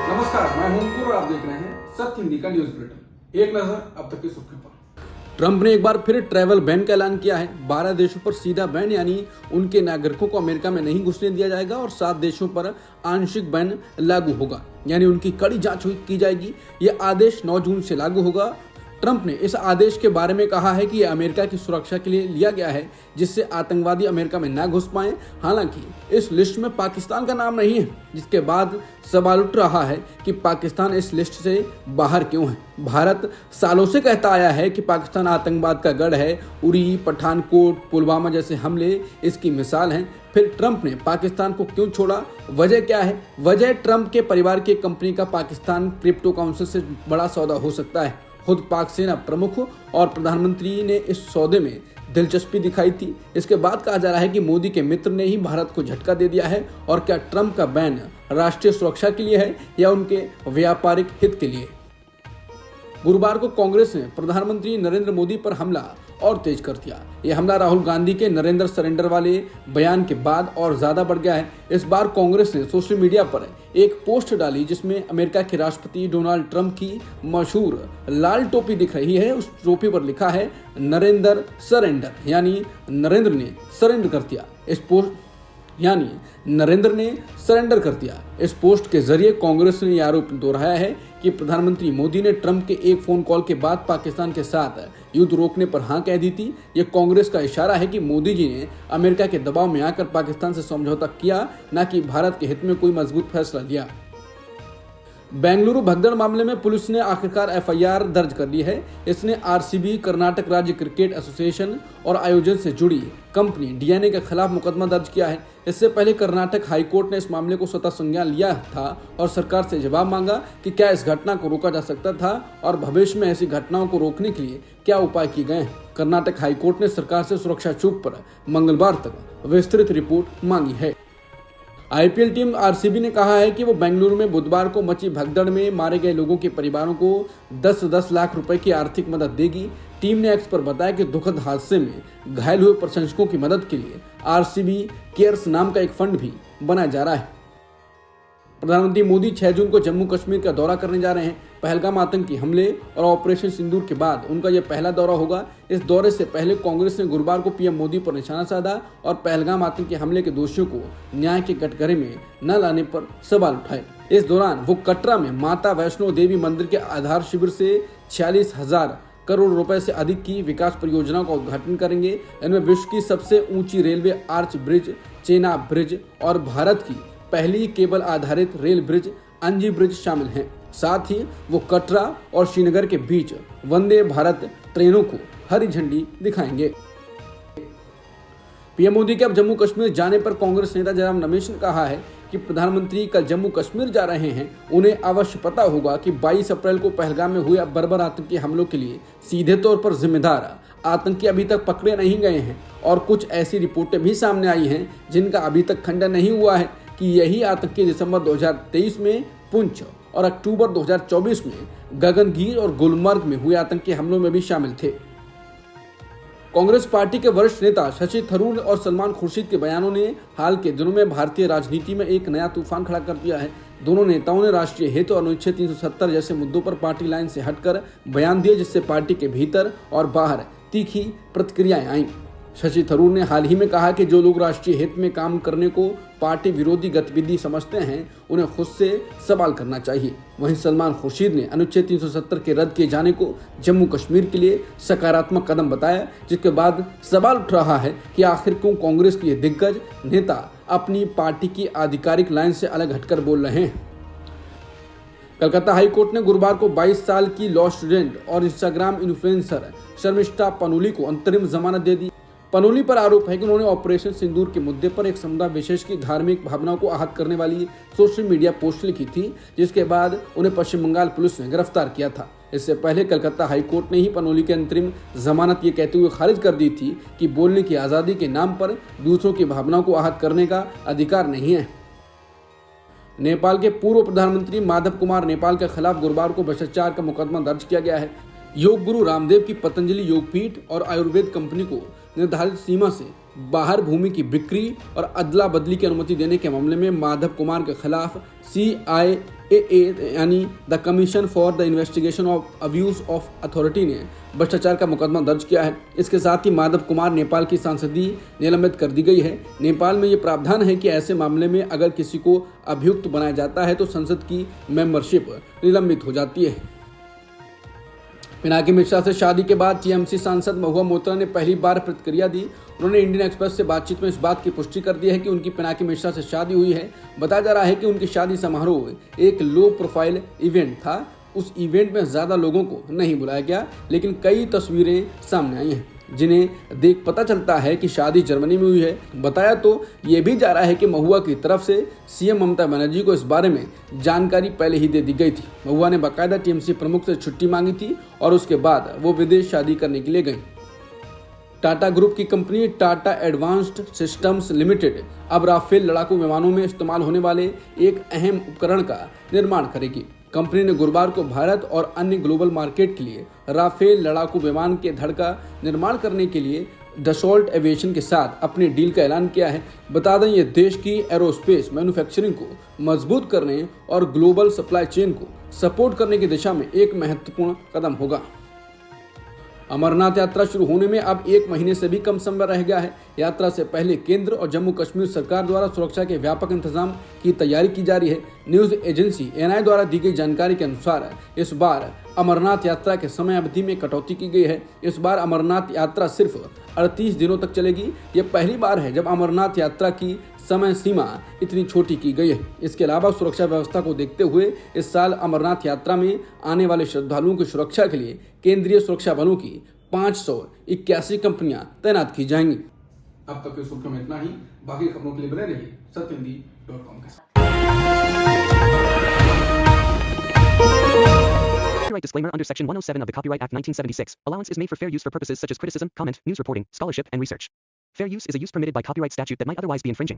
नमस्कार, मैं हूं अंकुर और आप देख रहे हैं सत्य हिंदी का न्यूज बुलेटिन। एक नजर अब तक की सुर्खियों पर। ट्रंप ने एक बार फिर ट्रैवल बैन का ऐलान किया है। 12 देशों पर सीधा बैन, यानी उनके नागरिकों को अमेरिका में नहीं घुसने दिया जाएगा और 7 देशों पर आंशिक बैन लागू होगा, यानी उनकी कड़ी जांच की जाएगी। यह आदेश 9 जून से लागू होगा। ट्रंप ने इस आदेश के बारे में कहा है कि यह अमेरिका की सुरक्षा के लिए लिया गया है, जिससे आतंकवादी अमेरिका में न घुस पाएं। हालांकि इस लिस्ट में पाकिस्तान का नाम नहीं है, जिसके बाद सवाल उठ रहा है कि पाकिस्तान इस लिस्ट से बाहर क्यों है। भारत सालों से कहता आया है कि पाकिस्तान आतंकवाद का गढ़ है। उरी, पठानकोट, पुलवामा जैसे हमले इसकी मिसाल हैं। फिर ट्रंप ने पाकिस्तान को क्यों छोड़ा? वजह क्या है? वजह ट्रंप के परिवार की कंपनी का पाकिस्तान क्रिप्टो काउंसिल से बड़ा सौदा हो सकता है। खुद पाक सेना प्रमुख और प्रधानमंत्री ने इस सौदे में दिलचस्पी दिखाई थी। इसके बाद कहा जा रहा है कि मोदी के मित्र ने ही भारत को झटका दे दिया है। और क्या ट्रंप का बैन राष्ट्रीय सुरक्षा के लिए है या उनके व्यापारिक हित के लिए? गुरुवार को कांग्रेस ने प्रधानमंत्री नरेंद्र मोदी पर हमला और तेज कर दिया। यह हमला राहुल गांधी के नरेंद्र सरेंडर वाले बयान के बाद और ज्यादा बढ़ गया है। इस बार कांग्रेस ने सोशल मीडिया पर एक पोस्ट डाली जिसमें अमेरिका के राष्ट्रपति डोनाल्ड ट्रंप की मशहूर लाल टोपी दिख रही है। उस टोपी पर लिखा है नरेंद्र सरेंडर, यानी नरेंद्र ने सरेंडर कर दिया। नरेंद्र ने सरेंडर कर दिया। इस पोस्ट के जरिए कांग्रेस ने यह आरोप दोहराया है कि प्रधानमंत्री मोदी ने ट्रंप के एक फोन कॉल के बाद पाकिस्तान के साथ युद्ध रोकने पर हाँ कह दी थी। यह कांग्रेस का इशारा है कि मोदी जी ने अमेरिका के दबाव में आकर पाकिस्तान से समझौता किया, न कि भारत के हित में कोई मजबूत फैसला लिया। बेंगलुरु भगदड़ मामले में पुलिस ने आखिरकार एफआईआर दर्ज कर ली है। इसने आरसीबी, कर्नाटक राज्य क्रिकेट एसोसिएशन और आयोजन से जुड़ी कंपनी डीएनए के खिलाफ मुकदमा दर्ज किया है। इससे पहले कर्नाटक हाईकोर्ट ने इस मामले को स्वतः संज्ञान लिया था और सरकार से जवाब मांगा कि क्या इस घटना को रोका जा सकता था और भविष्य में ऐसी घटनाओं को रोकने के लिए क्या उपाय किए गए हैं। कर्नाटक हाईकोर्ट ने सरकार से सुरक्षा चूक पर मंगलवार तक विस्तृत रिपोर्ट मांगी है। आईपीएल टीम आरसीबी ने कहा है कि वो बेंगलुरु में बुधवार को मची भगदड़ में मारे गए लोगों के परिवारों को 10-10 लाख रुपए की आर्थिक मदद देगी। टीम ने एक्स पर बताया कि दुखद हादसे में घायल हुए प्रशंसकों की मदद के लिए आरसीबी केयर्स नाम का एक फंड भी बनाया जा रहा है। प्रधानमंत्री मोदी 6 जून को जम्मू कश्मीर का दौरा करने जा रहे हैं। पहलगाम आतंकी हमले और ऑपरेशन सिंदूर के बाद उनका यह पहला दौरा होगा। इस दौरे से पहले कांग्रेस ने गुरुवार को पीएम मोदी पर निशाना साधा और पहलगाम आतंकी हमले के दोषियों को न्याय के कटघरे में न लाने पर सवाल उठाए। इस दौरान वो कटरा में माता वैष्णो देवी मंदिर के आधार शिविर से 46,000 करोड़ रुपए से अधिक की विकास परियोजनाओं का उद्घाटन करेंगे। इनमें विश्व की सबसे ऊंची railway arch bridge Chenab bridge और भारत की पहली केबल आधारित रेल ब्रिज अंजी ब्रिज शामिल हैं। साथ ही वो कटरा और श्रीनगर के बीच वंदे भारत ट्रेनों को हरी झंडी दिखाएंगे। पीएम मोदी के अब जम्मू कश्मीर जाने पर कांग्रेस नेता जयराम रमेश ने कहा है कि प्रधानमंत्री कल जम्मू कश्मीर जा रहे हैं। उन्हें अवश्य पता होगा कि 22 अप्रैल को पहलगाम में हुए बर्बर आतंकी हमलों के लिए सीधे तौर पर जिम्मेदार आतंकी अभी तक पकड़े नहीं गए हैं और कुछ ऐसी रिपोर्टें भी सामने आई हैं जिनका अभी तक खंडन नहीं हुआ है कि यही आतंकी दिसंबर 2023 में पुंछ और अक्टूबर 2024 में गगनगीर और गुलमर्ग में हुए आतंकी हमलों में भी शामिल थे। कांग्रेस पार्टी के वरिष्ठ नेता शशि थरूर और सलमान खुर्शीद के बयानों ने हाल के दिनों में भारतीय राजनीति में एक नया तूफान खड़ा कर दिया है। दोनों नेताओं ने राष्ट्रीय हित और अनुच्छेद 370 जैसे मुद्दों पर पार्टी लाइन से हटकर बयान दिए, जिससे पार्टी के भीतर और बाहर तीखी प्रतिक्रियाएं आईं। शशि थरूर ने हाल ही में कहा कि जो लोग राष्ट्रीय हित में काम करने को पार्टी विरोधी गतिविधि समझते हैं उन्हें खुद से सवाल करना चाहिए। वहीं सलमान खुर्शीद ने अनुच्छेद 370 के रद्द किए जाने को जम्मू कश्मीर के लिए सकारात्मक कदम बताया, जिसके बाद सवाल उठ रहा है कि आखिर क्यों कांग्रेस के दिग्गज नेता अपनी पार्टी की आधिकारिक लाइन से अलग हटकर बोल रहे हैं। कलकत्ता हाईकोर्ट ने गुरुवार को 22 साल की लॉ स्टूडेंट और इंस्टाग्राम इन्फ्लुएंसर शर्मिष्ठा पनोली को अंतरिम जमानत दे दी। पनोली पर आरोप है कि उन्होंने ऑपरेशन सिंदूर के मुद्दे पर एक समुदाय विशेष की धार्मिक भावनाओं को आहत करने वाली सोशल मीडिया पोस्ट लिखी थी, जिसके बाद उन्हें पश्चिम बंगाल पुलिस ने गिरफ्तार किया था। इससे पहले कलकत्ता हाईकोर्ट ने ही पनोली की अंतरिम जमानत ये कहते हुए खारिज कर दी थी कि बोलने की आज़ादी के नाम पर दूसरों की भावनाओं को आहत करने का अधिकार नहीं है। नेपाल के पूर्व प्रधानमंत्री माधव कुमार नेपाल के खिलाफ गुरुवार को भ्रष्टाचार का मुकदमा दर्ज किया गया है। योग गुरु रामदेव की पतंजलि योगपीठ और आयुर्वेद कंपनी को निर्धारित सीमा से बाहर भूमि की बिक्री और अदला बदली की अनुमति देने के मामले में माधव कुमार के खिलाफ CIAA यानी the commission for the investigation of abuse of authority ने भ्रष्टाचार का मुकदमा दर्ज किया है। इसके साथ ही माधव कुमार नेपाल की सांसदी निलंबित कर दी गई है। नेपाल में ये प्रावधान है कि ऐसे मामले में अगर किसी को अभियुक्त बनाया जाता है तो संसद की मेंबरशिप निलंबित हो जाती है। पिनाकी मिश्रा से शादी के बाद टीएमसी सांसद महुआ मोइत्रा ने पहली बार प्रतिक्रिया दी। उन्होंने इंडियन एक्सप्रेस से बातचीत में इस बात की पुष्टि कर दी है कि उनकी पिनाकी मिश्रा से शादी हुई है। बताया जा रहा है कि उनकी शादी समारोह एक लो प्रोफाइल इवेंट था। उस इवेंट में ज़्यादा लोगों को नहीं बुलाया गया, लेकिन कई तस्वीरें सामने आई हैं जिन्हें देख पता चलता है कि शादी जर्मनी में हुई है। बताया तो ये भी जा रहा है कि महुआ की तरफ से सीएम ममता बनर्जी को इस बारे में जानकारी पहले ही दे दी गई थी। महुआ ने बाकायदा टीएमसी प्रमुख से छुट्टी मांगी थी और उसके बाद वो विदेश शादी करने के लिए गई। टाटा ग्रुप की company Tata advanced systems limited अब राफेल लड़ाकू विमानों में इस्तेमाल होने वाले एक अहम उपकरण का निर्माण करेगी। कंपनी ने गुरुवार को भारत और अन्य ग्लोबल मार्केट के लिए राफेल लड़ाकू विमान के धड़ का निर्माण करने के लिए डसॉल्ट एविएशन के साथ अपनी डील का ऐलान किया है। बता दें ये देश की एरोस्पेस मैन्युफैक्चरिंग को मजबूत करने और ग्लोबल सप्लाई चेन को सपोर्ट करने की दिशा में एक महत्वपूर्ण कदम होगा। अमरनाथ यात्रा शुरू होने में अब 1 महीने से भी कम समय रह गया है। यात्रा से पहले केंद्र और जम्मू कश्मीर सरकार द्वारा सुरक्षा के व्यापक इंतजाम की तैयारी की जा रही है। न्यूज एजेंसी एएनआई द्वारा दी गई जानकारी के अनुसार इस बार अमरनाथ यात्रा के समय अवधि में कटौती की गई है। इस बार अमरनाथ यात्रा सिर्फ 38 दिनों तक चलेगी। ये पहली बार है जब अमरनाथ यात्रा की समय सीमा इतनी छोटी की गई है। इसके अलावा सुरक्षा व्यवस्था को देखते हुए इस साल अमरनाथ यात्रा में आने वाले श्रद्धालुओं की सुरक्षा के लिए केंद्रीय सुरक्षा बलों की 581 कंपनियां तैनात की जाएंगी। अब तक की सुर्खियों में इतना ही। बाकी खबरों के लिए बने रहिए सत्यहिंदी.com के साथ। Copyright disclaimer under Section 107 of the Copyright Act 1976. Allowance is made for fair use for purposes such as criticism, comment, news reporting, scholarship, and research. Fair use is a use permitted by copyright statute that might otherwise be infringing.